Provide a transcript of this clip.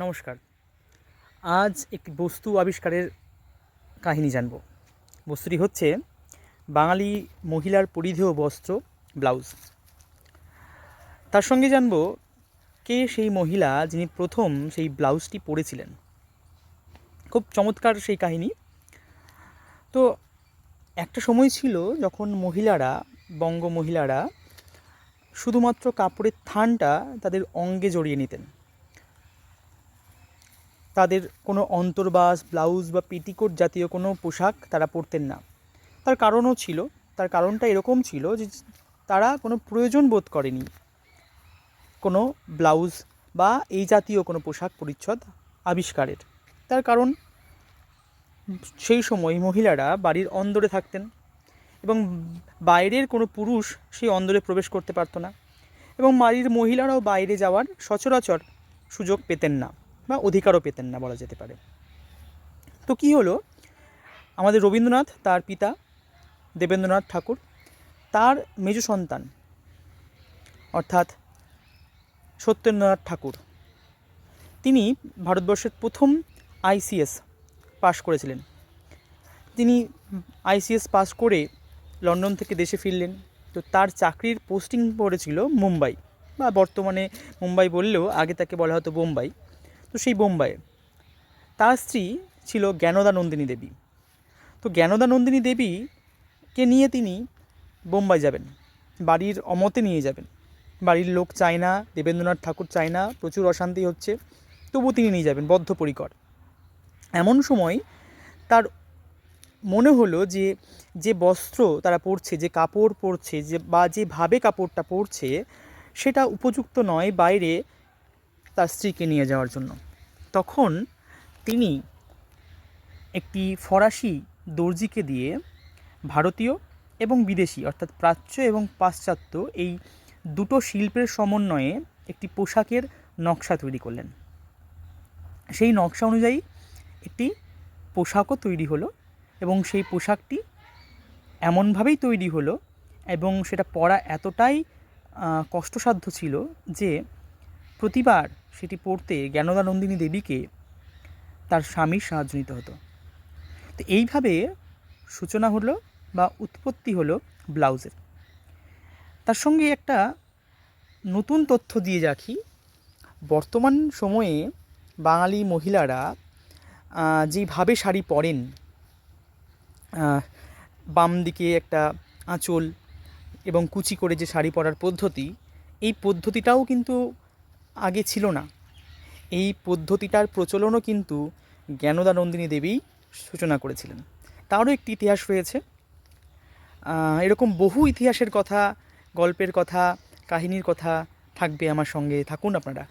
নমস্কার। আজ একটি বস্তু আবিষ্কারের কাহিনী জানব। বস্তুটি হচ্ছে বাঙালি মহিলার পরিধেয় বস্ত্র ব্লাউজ। তার সঙ্গে জানব কে সেই মহিলা যিনি প্রথম সেই ব্লাউজটি পরেছিলেন। খুব চমৎকার সেই কাহিনী। তো একটা সময় ছিল যখন বঙ্গ মহিলারা শুধুমাত্র কাপড়ের থানটা তাদের অঙ্গে জড়িয়ে নিতেন। তাদের কোনো অন্তর্বাস, ব্লাউজ বা পেটিকোট জাতীয় কোনো পোশাক তারা পরতেন না। তার কারণও ছিল, তার কারণটা এরকম ছিল যে তারা কোনো প্রয়োজন বোধ করেনি কোনো ব্লাউজ বা এই জাতীয় কোনো পোশাক পরিচ্ছদ আবিষ্কারের। তার কারণ সেই সময় মহিলারা বাড়ির অন্দরে থাকতেন এবং বাইরের কোনো পুরুষ সেই অন্দরে প্রবেশ করতে পারতো না, এবং বাড়ির মহিলারাও বাইরে যাওয়ার সচরাচর সুযোগ পেতেন না বা অধিকারও পেতেন না বলা যেতে পারে। তো কী হলো, আমাদের রবীন্দ্রনাথ, তার পিতা দেবেন্দ্রনাথ ঠাকুর, তার মেজ সন্তান অর্থাৎ সত্যেন্দ্রনাথ ঠাকুর, তিনি ভারতবর্ষের প্রথম আইসিএস পাশ করেছিলেন। তিনি আইসিএস পাস করে লন্ডন থেকে দেশে ফিরলেন। তো তার চাকরির পোস্টিং পড়েছিল মুম্বাই, বা বর্তমানে মুম্বাই বললেও আগে তাকে বলা হতো বোম্বাই। তো সেই বোম্বাইয়ে তার স্ত্রী ছিল জ্ঞানদা নন্দিনী দেবী। তো জ্ঞানদা নন্দিনী দেবীকে নিয়ে তিনি বোম্বাই যাবেন, বাড়ির অমতে নিয়ে যাবেন। বাড়ির লোক চায় না, দেবেন্দ্রনাথ ঠাকুর চায় না, প্রচুর অশান্তি হচ্ছে, তবু তিনি নিয়ে যাবেন বদ্ধপরিকর। এমন সময় তার মনে হলো যে যে বস্ত্র তারা পরছে, যে কাপড় পরছে, বা যেভাবে কাপড়টা পরছে সেটা উপযুক্ত নয় বাইরে তার স্ত্রীকে নিয়ে যাওয়ার জন্য। তখন তিনি একটি ফরাসি দর্জিকে দিয়ে ভারতীয় এবং বিদেশি অর্থাৎ প্রাচ্য এবং পাশ্চাত্য এই দুটো শিল্পের সমন্বয়ে একটি পোশাকের নকশা তৈরি করলেন। সেই নকশা অনুযায়ী একটি পোশাকও তৈরি হলো, এবং সেই পোশাকটি এমনভাবেই তৈরি হলো এবং সেটা পরা এতটাই কষ্টসাধ্য ছিল যে প্রতিবার সেটি পরতে জ্ঞানদা নন্দিনী দেবীকে তার স্বামীর সাহায্য নিতে হতো। তো এইভাবে সূচনা হলো বা উৎপত্তি হলো ব্লাউজের। তার সঙ্গে একটা নতুন তথ্য দিয়ে রাখি, বর্তমান সময়ে বাঙালি মহিলারা যেভাবে শাড়ি পরেন, বাম দিকে একটা আঁচল এবং কুচি করে যে শাড়ি পরার পদ্ধতি, এই পদ্ধতিটাও কিন্তু আগে ছিল না। এই পদ্ধতিটার প্রচলনও কিন্তু জ্ঞানদা নন্দিনী দেবী সূচনা করেছিলেন। তারও একটি ইতিহাস রয়েছে। এরকম বহু ইতিহাসের কথা, গল্পের কথা, কাহিনীর কথা থাকবে। আমার সঙ্গে থাকুন আপনারা।